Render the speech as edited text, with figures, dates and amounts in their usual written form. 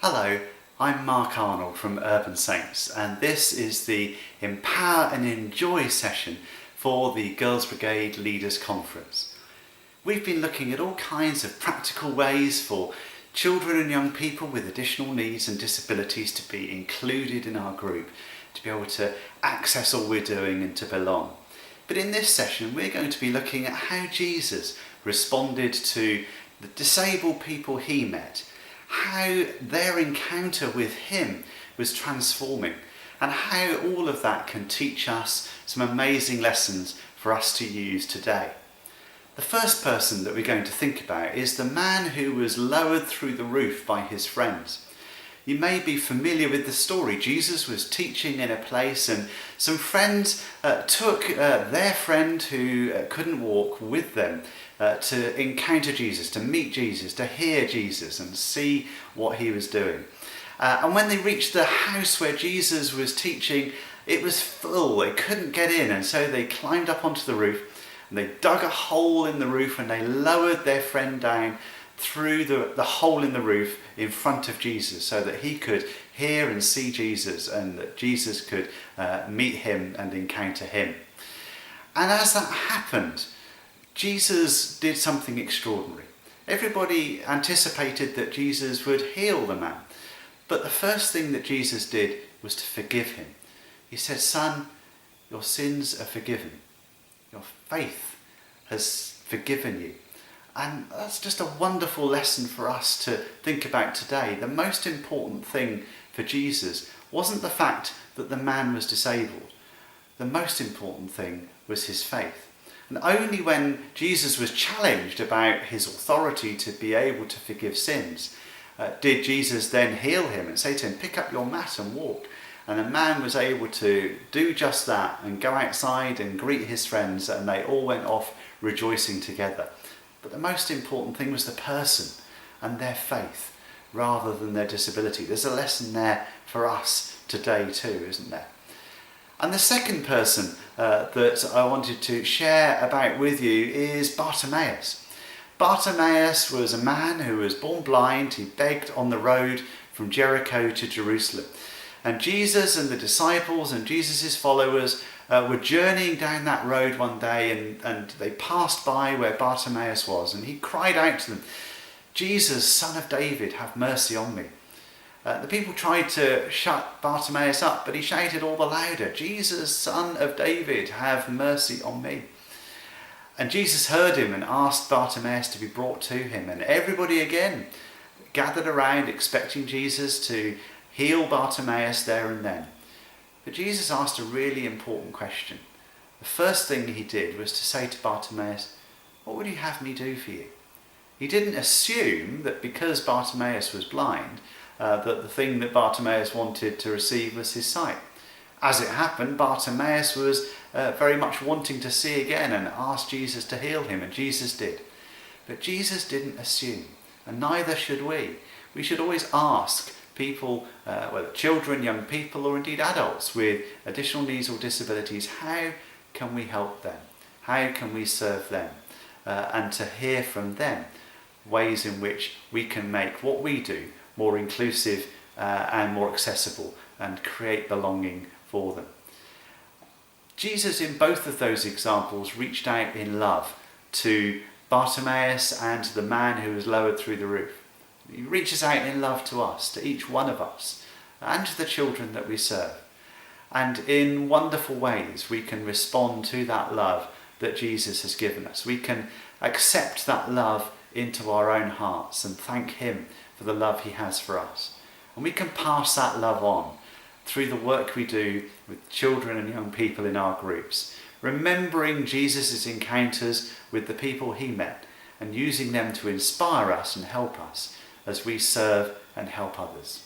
Hello, I'm Mark Arnold from Urban Saints, and this is the Empower and Enjoy session for the Girls Brigade Leaders Conference. We've been looking at all kinds of practical ways for children and young people with additional needs and disabilities to be included in our group, to be able to access all we're doing and to belong. But in this session we're going to be looking at how Jesus responded to the disabled people he met, how their encounter with him was transforming, and how all of that can teach us some amazing lessons for us to use today. The first person that we're going to think about is the man who was lowered through the roof by his friends. You may be familiar with the story. Jesus was teaching in a place and some friends took their friend who couldn't walk with them to encounter Jesus, to meet Jesus, to hear Jesus and see what he was doing. And when they reached the house where Jesus was teaching, it was full. They couldn't get in, and so they climbed up onto the roof and they dug a hole in the roof and they lowered their friend down through the hole in the roof in front of Jesus so that he could hear and see Jesus and that Jesus could meet him and encounter him. And as that happened, Jesus did something extraordinary. Everybody anticipated that Jesus would heal the man, but the first thing that Jesus did was to forgive him. He said, "Son, your sins are forgiven. Your faith has forgiven you." And that's just a wonderful lesson for us to think about today. The most important thing for Jesus wasn't the fact that the man was disabled. The most important thing was his faith. And only when Jesus was challenged about his authority to be able to forgive sins did Jesus then heal him and say to him, "Pick up your mat and walk." And the man was able to do just that and go outside and greet his friends, and they all went off rejoicing together. But the most important thing was the person and their faith rather than their disability. There's a lesson there for us today too, isn't there? And the second person that I wanted to share about with you is Bartimaeus. Bartimaeus was a man who was born blind. He begged on the road from Jericho to Jerusalem. And Jesus and the disciples and Jesus' followers were journeying down that road one day, and they passed by where Bartimaeus was, and he cried out to them, "Jesus, Son of David, have mercy on me." The people tried to shut Bartimaeus up, but he shouted all the louder, "Jesus, Son of David, have mercy on me." And Jesus heard him and asked Bartimaeus to be brought to him, and everybody again gathered around expecting Jesus to heal Bartimaeus there and then. But Jesus asked a really important question. The first thing he did was to say to Bartimaeus, "What would you have me do for you?" He didn't assume that because Bartimaeus was blind, that the thing that Bartimaeus wanted to receive was his sight. As it happened, Bartimaeus was very much wanting to see again and asked Jesus to heal him, and Jesus did. But Jesus didn't assume, and neither should we. We should always ask people, whether children, young people, or indeed adults with additional needs or disabilities, how can we help them? How can we serve them? And to hear from them ways in which we can make what we do more inclusive and more accessible and create belonging for them. Jesus, in both of those examples, reached out in love to Bartimaeus and to the man who was lowered through the roof. He reaches out in love to us, to each one of us, and to the children that we serve. And in wonderful ways we can respond to that love that Jesus has given us. We can accept that love into our own hearts and thank him for the love he has for us. And we can pass that love on through the work we do with children and young people in our groups, remembering Jesus' encounters with the people he met and using them to inspire us and help us as we serve and help others.